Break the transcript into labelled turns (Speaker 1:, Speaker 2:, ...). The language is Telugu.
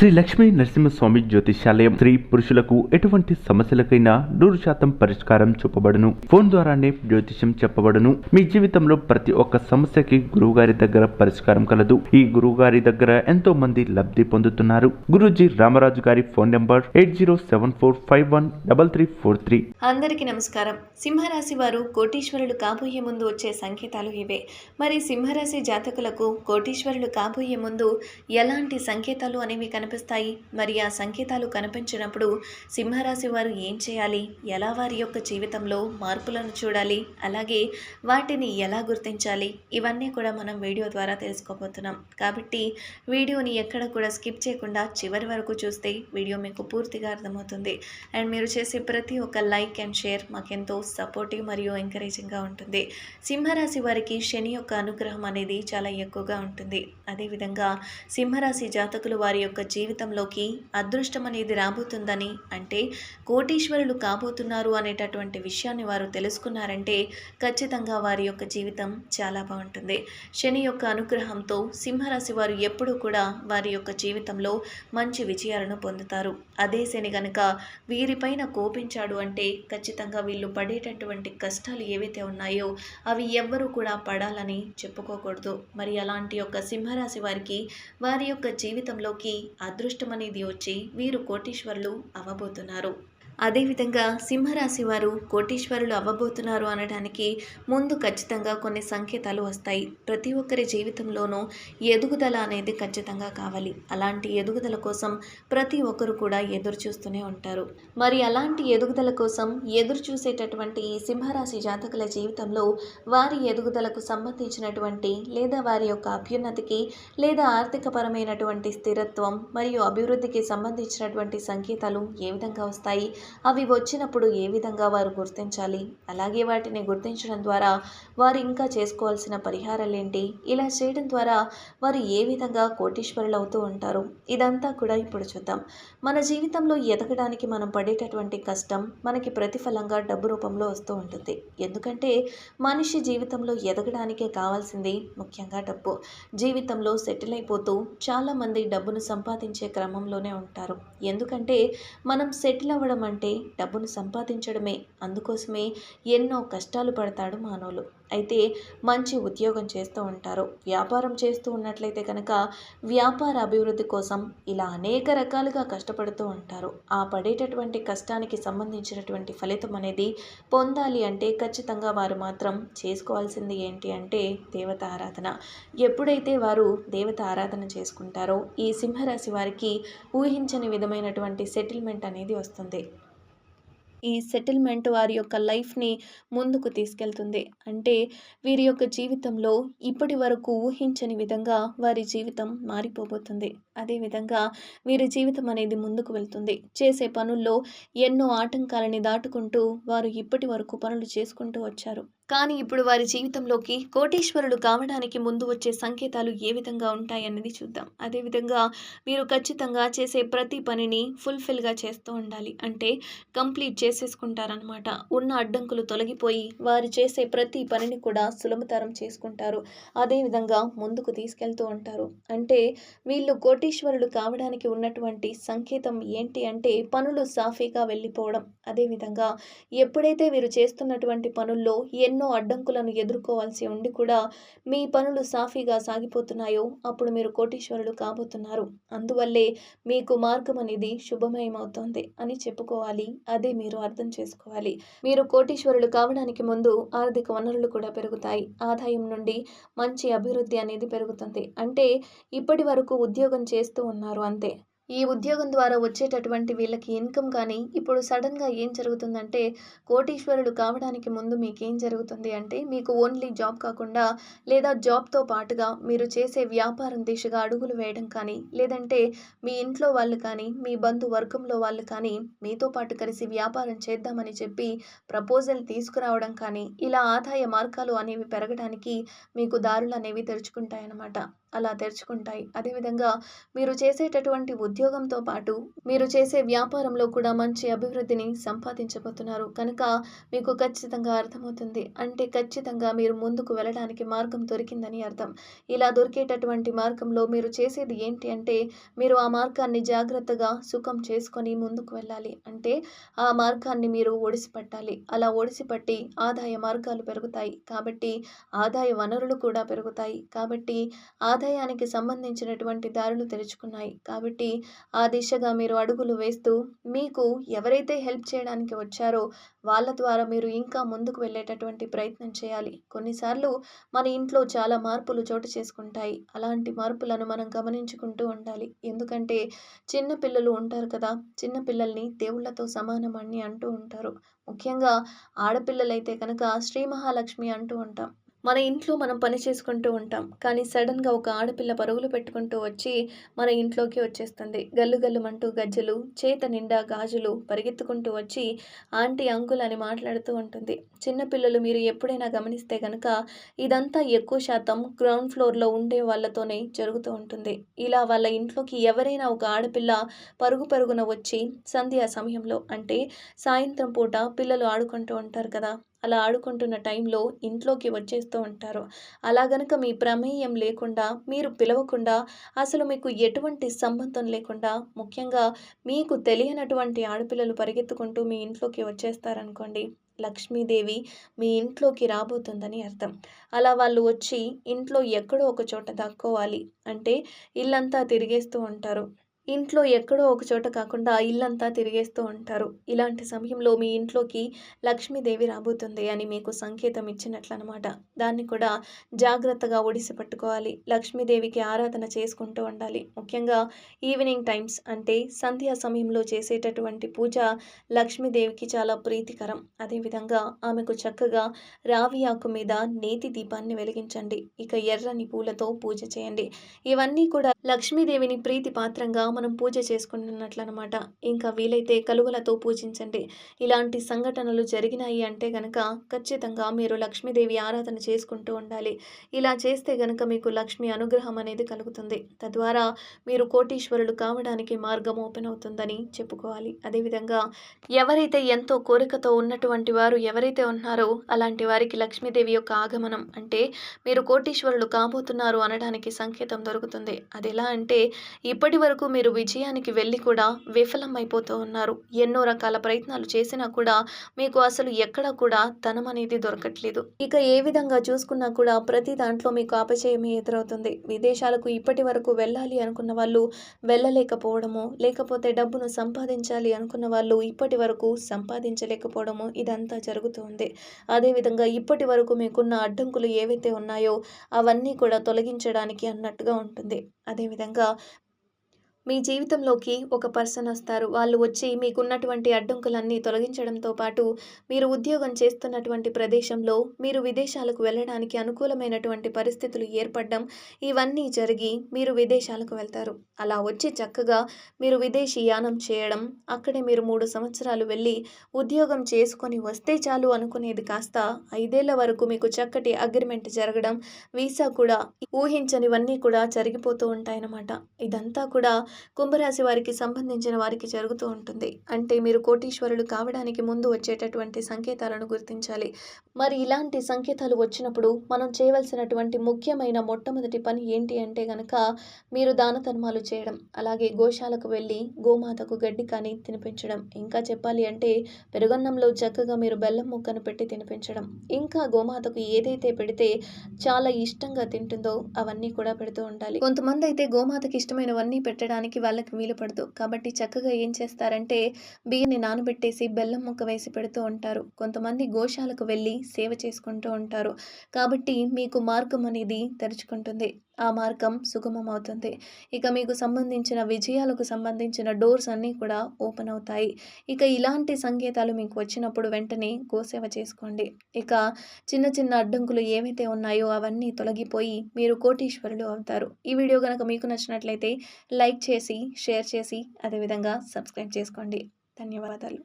Speaker 1: శ్రీ లక్ష్మీ నరసింహస్వామి జ్యోతిష్యాలయం స్త్రీ పురుషులకు ఎటువంటి సమస్యలకైనా 100% పరిష్కారం చూపబడును. ఫోన్ ద్వారానే జ్యోతిష్యం చెప్పబడును. మీ జీవితంలో ప్రతి ఒక్క సమస్యకి గురువుగారి దగ్గర పరిష్కారం కలదు. ఈ గురువుగారి దగ్గర ఎంతో మంది లబ్ధి పొందుతున్నారు. గురూజీ రామరాజు గారి ఫోన్ నంబర్ 8074513343.
Speaker 2: అందరికీ నమస్కారం. సింహరాశి వారు కోటీశ్వరులు కాబోయే ముందు వచ్చే సంకేతాలు ఇవే. మరి సింహరాశి జాతకులకు కోటీశ్వరులు కాబోయే ముందు ఎలాంటి సంకేతాలు అనేవి కనిపిస్తాయి? మరి ఆ సంకేతాలు కనిపించినప్పుడు సింహరాశి వారు ఏం చేయాలి? ఎలా వారి యొక్క జీవితంలో మార్పులను చూడాలి? అలాగే వాటిని ఎలా గుర్తించాలి? ఇవన్నీ కూడా మనం వీడియో ద్వారా తెలుసుకోబోతున్నాం. కాబట్టి వీడియోని ఎక్కడ కూడా స్కిప్ చేయకుండా చివరి వరకు చూస్తే వీడియో మీకు పూర్తిగా అర్థమవుతుంది. అండ్ మీరు చేసే ప్రతి ఒక్క లైక్ అండ్ షేర్ మాకెంతో సపోర్టివ్ మరియు ఎంకరేజింగ్గా ఉంటుంది. సింహరాశి వారికి శని యొక్క అనుగ్రహం అనేది చాలా ఎక్కువగా ఉంటుంది. అదేవిధంగా సింహరాశి జాతకులు వారి యొక్క జీవితంలోకి అదృష్టం అనేది రాబోతుందని, అంటే కోటీశ్వరులు కాబోతున్నారు అనేటటువంటి విషయాన్ని వారు తెలుసుకున్నారంటే ఖచ్చితంగా వారి యొక్క జీవితం చాలా బాగుంటుంది. శని యొక్క అనుగ్రహంతో సింహరాశి వారు ఎప్పుడూ కూడా వారి యొక్క జీవితంలో మంచి విజయాలను పొందుతారు. అదే శని గనుక వీరిపైన కోపించాడు అంటే ఖచ్చితంగా వీళ్ళు పడేటటువంటి కష్టాలు ఏవైతే ఉన్నాయో అవి ఎవ్వరూ కూడా పడాలని చెప్పుకోకూడదు. మరి అలాంటి యొక్క సింహరాశి వారికి వారి యొక్క జీవితంలోకి అదృష్టం అనేది వచ్చి వీరు కోటీశ్వరులు అవ్వబోతున్నారు. అదేవిధంగా సింహరాశి వారు కోటీశ్వరులు అవ్వబోతున్నారు అనడానికి ముందు ఖచ్చితంగా కొన్ని సంకేతాలు వస్తాయి. ప్రతి ఒక్కరి జీవితంలోనూ ఎదుగుదల అనేది ఖచ్చితంగా కావాలి. అలాంటి ఎదుగుదల కోసం ప్రతి ఒక్కరు కూడా ఎదురు చూస్తూనే ఉంటారు. మరి అలాంటి ఎదుగుదల కోసం ఎదురు చూసేటటువంటి ఈ సింహరాశి జాతకుల జీవితంలో వారి ఎదుగుదలకు సంబంధించినటువంటి లేదా వారి యొక్క అభ్యున్నతికి లేదా ఆర్థికపరమైనటువంటి స్థిరత్వం మరియు అభివృద్ధికి సంబంధించినటువంటి సంకేతాలు ఏ విధంగా వస్తాయి? అవి వచ్చినప్పుడు ఏ విధంగా వారు గుర్తించాలి? అలాగే వాటిని గుర్తించడం ద్వారా వారు ఇంకా చేసుకోవాల్సిన పరిహారాలు ఏంటి? ఇలా చేయడం ద్వారా వారు ఏ విధంగా కోటీశ్వరులు అవుతూ ఉంటారు? ఇదంతా కూడా ఇప్పుడు చూద్దాం. మన జీవితంలో ఎదగడానికి మనం పడేటటువంటి కష్టం మనకి ప్రతిఫలంగా డబ్బు రూపంలో వస్తూ ఉంటుంది. ఎందుకంటే మనిషి జీవితంలో ఎదగడానికే కావాల్సింది ముఖ్యంగా డబ్బు. జీవితంలో సెటిల్ అయిపోతూ చాలామంది డబ్బును సంపాదించే క్రమంలోనే ఉంటారు. ఎందుకంటే మనం సెటిల్ అవ్వడం అంటే డబ్బును సంపాదించడమే. అందుకోసమే ఎన్నో కష్టాలు పడతాడు మానవులు. అయితే మంచి ఉద్యోగం చేస్తూ ఉంటారు, వ్యాపారం చేస్తూ ఉన్నట్లయితే కనుక వ్యాపార అభివృద్ధి కోసం ఇలా అనేక రకాలుగా కష్టపడుతూ ఉంటారు. ఆ పడేటటువంటి కష్టానికి సంబంధించినటువంటి ఫలితం అనేది పొందాలి అంటే ఖచ్చితంగా వారు మాత్రం చేసుకోవాల్సింది ఏంటి అంటే దేవత ఆరాధన. ఎప్పుడైతే వారు దేవత ఆరాధన చేసుకుంటారో ఈ సింహరాశి వారికి ఊహించని విధమైనటువంటి సెటిల్మెంట్ అనేది వస్తుంది. ఈ సెటిల్మెంట్ వారి యొక్క లైఫ్ని ముందుకు తీసుకెళ్తుంది. అంటే వీరి యొక్క జీవితంలో ఇప్పటి వరకు ఊహించని విధంగా వారి జీవితం మారిపోబోతుంది. అదేవిధంగా వీరి జీవితం అనేది ముందుకు వెళ్తుంది. చేసే పనుల్లో ఎన్నో ఆటంకాలని దాటుకుంటూ వారు ఇప్పటి వరకు పనులు చేసుకుంటూ వచ్చారు. కానీ ఇప్పుడు వారి జీవితంలోకి కోటీశ్వరులు కావడానికి ముందు వచ్చే సంకేతాలు ఏ విధంగా ఉంటాయన్నది చూద్దాం. అదేవిధంగా వీరు ఖచ్చితంగా చేసే ప్రతి పనిని ఫుల్ఫిల్గా చేస్తూ ఉండాలి. అంటే కంప్లీట్ చేసేసుకుంటారనమాట. ఉన్న అడ్డంకులు తొలగిపోయి వారు చేసే ప్రతి పనిని కూడా సులభతరం చేసుకుంటారు. అదేవిధంగా ముందుకు తీసుకెళ్తూ ఉంటారు. అంటే వీళ్ళు కోటీశ్వరులు కావడానికి ఉన్నటువంటి సంకేతం ఏంటి అంటే పనులు సాఫీగా వెళ్ళిపోవడం. అదేవిధంగా ఎప్పుడైతే వీరు చేస్తున్నటువంటి పనుల్లో ఎన్నో అడ్డంకులను ఎదుర్కోవాల్సి ఉండి కూడా మీ పనులు సాఫీగా సాగిపోతున్నాయో అప్పుడు మీరు కోటీశ్వరులు కాబోతున్నారు. అందువల్లే మీకు మార్గం అనేది శుభమయమవుతోంది అని చెప్పుకోవాలి. అదే మీరు అర్థం చేసుకోవాలి. మీరు కోటీశ్వరులు కావడానికి ముందు ఆర్థిక వనరులు కూడా పెరుగుతాయి. ఆదాయం నుండి మంచి అభివృద్ధి అనేది పెరుగుతుంది. అంటే ఇప్పటి వరకు ఉద్యోగం చేస్తూ ఉన్నారు అంతే. ఈ ఉద్యోగం ద్వారా వచ్చేటటువంటి వీళ్ళకి ఇన్కమ్ కానీ ఇప్పుడు సడన్గా ఏం జరుగుతుందంటే కోటీశ్వరులు కావడానికి ముందు మీకేం జరుగుతుంది అంటే మీకు ఓన్లీ జాబ్ కాకుండా లేదా జాబ్తో పాటుగా మీరు చేసే వ్యాపారం దిశగా అడుగులు వేయడం కానీ లేదంటే మీ ఇంట్లో వాళ్ళు కానీ మీ బంధువర్గంలో వాళ్ళు కానీ మీతో పాటు కలిసి వ్యాపారం చేద్దామని చెప్పి ప్రపోజల్ తీసుకురావడం కానీ ఇలా ఆదాయ మార్గాలు అనేవి పెరగడానికి మీకు దారులు అనేవి తెరుచుకుంటాయన్నమాట. అలా తెరుచుకుంటాయి. అదేవిధంగా మీరు చేసేటటువంటి ఉద్యోగంతో పాటు మీరు చేసే వ్యాపారంలో కూడా మంచి అభివృద్ధిని సంపాదించబోతున్నారు. కనుక మీకు ఖచ్చితంగా అర్థమవుతుంది. అంటే ఖచ్చితంగా మీరు ముందుకు వెళ్ళడానికి మార్గం దొరికిందని అర్థం. ఇలా దొరికేటటువంటి మార్గంలో మీరు చేసేది ఏంటి అంటే మీరు ఆ మార్గాన్ని జాగ్రత్తగా సుఖం చేసుకొని ముందుకు వెళ్ళాలి. అంటే ఆ మార్గాన్ని మీరు ఒడిసిపట్టాలి. అలా ఒడిసిపట్టి ఆదాయ మార్గాలు పెరుగుతాయి. కాబట్టి ఆదాయ వనరులు కూడా పెరుగుతాయి. కాబట్టి ఆదాయానికి సంబంధించినటువంటి దారులు తెరుచుకున్నాయి. కాబట్టి ఆ దిశగా మీరు అడుగులు వేస్తూ మీకు ఎవరైతే హెల్ప్ చేయడానికి వచ్చారో వాళ్ళ ద్వారా మీరు ఇంకా ముందుకు వెళ్ళేటటువంటి ప్రయత్నం చేయాలి. కొన్నిసార్లు మన ఇంట్లో చాలా మార్పులు చోటు చేసుకుంటాయి. అలాంటి మార్పులను మనం గమనించుకుంటూ ఉండాలి. ఎందుకంటే చిన్న పిల్లలు ఉంటారు కదా! చిన్న పిల్లల్ని దేవుళ్ళతో సమానం అని అంటూ ఉంటారు. ముఖ్యంగా ఆడపిల్లలైతే కనుక శ్రీ మహాలక్ష్మి అంటూ ఉంటాం. మన ఇంట్లో మనం పని చేసుకుంటూ ఉంటాం. కానీ సడెన్‌గా ఒక ఆడపిల్ల పరుగులు పెట్టుకుంటూ వచ్చి మన ఇంట్లోకి వచ్చేస్తుంది. గల్లు గల్లుమంటూ గజ్జెలు, చేత నిండా గాజులు పరిగెత్తుకుంటూ వచ్చి ఆంటీ, అంకుల్ అని మాట్లాడుతూ ఉంటుంది. చిన్న పిల్లలు మీరు ఎప్పుడైనా గమనిస్తే గనక ఇదంతా ఎక్కువ శాతం గ్రౌండ్ ఫ్లోర్‌లో ఉండే వాళ్ళతోనే జరుగుతూ ఉంటుంది. ఇలా వాళ్ళ ఇంట్లోకి ఎవరైనా ఒక ఆడపిల్ల పరుగు పరుగున వచ్చి సంధ్యా సమయంలో అంటే సాయంత్రం పూట పిల్లలు ఆడుకుంటూ ఉంటారు కదా! అలా ఆడుకుంటున్న టైంలో ఇంట్లోకి వచ్చేస్తూ ఉంటారు. అలా గనక మీ ప్రమేయం లేకుండా, మీరు పిలవకుండా, అసలు మీకు ఎటువంటి సంబంధం లేకుండా, ముఖ్యంగా మీకు తెలియనటువంటి ఆడపిల్లలు పరిగెత్తుకుంటూ మీ ఇంట్లోకి వచ్చేస్తారనుకోండి, లక్ష్మీదేవి మీ ఇంట్లోకి రాబోతుందని అర్థం. అలా వాళ్ళు వచ్చి ఇంట్లో ఎక్కడో ఒక చోట దాక్కోవాలి. అంటే ఇల్లంతా తిరిగేస్తూ ఉంటారు. ఇంట్లో ఎక్కడో ఒక చోట కాకుండా ఇల్లంతా తిరిగేస్తూ ఉంటారు. ఇలాంటి సమయంలో మీ ఇంట్లోకి లక్ష్మీదేవి రాబోతుంది అని మీకు సంకేతం ఇచ్చినట్లనమాట. దాన్ని కూడా జాగ్రత్తగా ఒడిసి పట్టుకోవాలి. లక్ష్మీదేవికి ఆరాధన చేసుకుంటూ ఉండాలి. ముఖ్యంగా ఈవినింగ్ టైమ్స్ అంటే సంధ్యా సమయంలో చేసేటటువంటి పూజ లక్ష్మీదేవికి చాలా ప్రీతికరం. అదేవిధంగా ఆమెకు చక్కగా రావి ఆకు మీద నేతి దీపాన్ని వెలిగించండి. ఇక ఎర్రని పూలతో పూజ చేయండి. ఇవన్నీ కూడా లక్ష్మీదేవిని ప్రీతి పాత్రంగా మనం పూజ చేసుకుంటున్నట్లనమాట. ఇంకా వీలైతే కలువలతో పూజించండి. ఇలాంటి సంఘటనలు జరిగినాయి అంటే గనక ఖచ్చితంగా మీరు లక్ష్మీదేవి ఆరాధన చేసుకుంటూ ఉండాలి. ఇలా చేస్తే గనక మీకు లక్ష్మి అనుగ్రహం అనేది కలుగుతుంది. తద్వారా మీరు కోటీశ్వరులు కావడానికి మార్గం ఓపెన్ అవుతుందని చెప్పుకోవాలి. అదేవిధంగా ఎవరైతే ఎంతో కోరికతో ఉన్నటువంటి వారు ఎవరైతే ఉన్నారో అలాంటి వారికి లక్ష్మీదేవి యొక్క ఆగమనం అంటే మీరు కోటీశ్వరులు కాబోతున్నారు అనడానికి సంకేతం దొరుకుతుంది. అదెలా అంటే ఇప్పటి వరకు మీరు విజయానికి వెళ్ళి కూడా విఫలం అయిపోతూ ఉన్నారు. ఎన్నో రకాల ప్రయత్నాలు చేసినా కూడా మీకు అసలు ఎక్కడా కూడా ధనం అనేది దొరకట్లేదు. ఇక ఏ విధంగా చూసుకున్నా కూడా ప్రతి దాంట్లో మీకు అపజయమే ఎదురవుతుంది. విదేశాలకు ఇప్పటి వరకు వెళ్ళాలి అనుకున్న వాళ్ళు వెళ్ళలేకపోవడము, లేకపోతే డబ్బును సంపాదించాలి అనుకున్న వాళ్ళు ఇప్పటి వరకు సంపాదించలేకపోవడము ఇదంతా జరుగుతూ ఉంది. అదేవిధంగా ఇప్పటి వరకు మీకున్న అడ్డంకులు ఏవైతే ఉన్నాయో అవన్నీ కూడా తొలగించడానికి అన్నట్టుగా ఉంటుంది. అదేవిధంగా మీ జీవితంలోకి ఒక పర్సన్ వస్తారు. వాళ్ళు వచ్చి మీకున్నటువంటి అడ్డంకులన్నీ తొలగించడంతో పాటు మీరు ఉద్యోగం చేస్తున్నటువంటి ప్రదేశంలో మీరు విదేశాలకు వెళ్ళడానికి అనుకూలమైనటువంటి పరిస్థితులు ఏర్పడడం ఇవన్నీ జరిగి మీరు విదేశాలకు వెళ్తారు. అలా వచ్చి చక్కగా మీరు విదేశీ యానం చేయడం, అక్కడే మీరు 3 సంవత్సరాలు వెళ్ళి ఉద్యోగం చేసుకొని వస్తే చాలు అనుకునేది కాస్త 5 ఏళ్ల వరకు మీకు చక్కటి అగ్రిమెంట్ జరగడం, వీసా కూడా ఊహించనివన్నీ కూడా జరిగిపోతూ ఉంటాయన్నమాట. ఇదంతా కూడా కుంభరాశి వారికి సంబంధించిన వారికి జరుగుతూ ఉంటుంది. అంటే మీరు కోటీశ్వరులు కావడానికి ముందు వచ్చేటటువంటి సంకేతాలను గుర్తించాలి. మరి ఇలాంటి సంకేతాలు వచ్చినప్పుడు మనం చేయవలసినటువంటి ముఖ్యమైన మొట్టమొదటి పని ఏంటి అంటే గనక మీరు దాన ధర్మాలు చేయడం, అలాగే గోశాలకు వెళ్ళి గోమాతకు గడ్డి కానీ తినిపించడం, ఇంకా చెప్పాలి అంటే పెరుగన్నంలో చక్కగా మీరు బెల్లం ముక్కను పెట్టి తినిపించడం, ఇంకా గోమాతకు ఏదైతే పెడితే చాలా ఇష్టంగా తింటుందో అవన్నీ కూడా పెడుతూ ఉండాలి. కొంతమంది అయితే గోమాతకి ఇష్టమైనవన్నీ పెట్టడానికి వాళ్ళకి వీలు పడదు. కాబట్టి చక్కగా ఏం చేస్తారంటే బియ్యాన్ని నానబెట్టేసి బెల్లం ముక్క వేసి పెడుతూ ఉంటారు. కొంతమంది గోశాలకు వెళ్ళి సేవ చేసుకుంటూ ఉంటారు. కాబట్టి మీకు మార్గం అనేది తెరుచుకుంటుంది. ఆ మార్గం సుగమం అవుతుంది. ఇక మీకు సంబంధించిన విజయాలకు సంబంధించిన డోర్స్ అన్నీ కూడా ఓపెన్ అవుతాయి. ఇక ఇలాంటి సంకేతాలు మీకు వచ్చినప్పుడు వెంటనే గోసేవ చేసుకోండి. ఇక చిన్న చిన్న అడ్డంకులు ఏవైతే ఉన్నాయో అవన్నీ తొలగిపోయి మీరు కోటీశ్వరులు అవుతారు. ఈ వీడియో గనక మీకు నచ్చినట్లయితే లైక్ చేసి, షేర్ చేసి, అదేవిధంగా సబ్స్క్రైబ్ చేసుకోండి. ధన్యవాదాలు.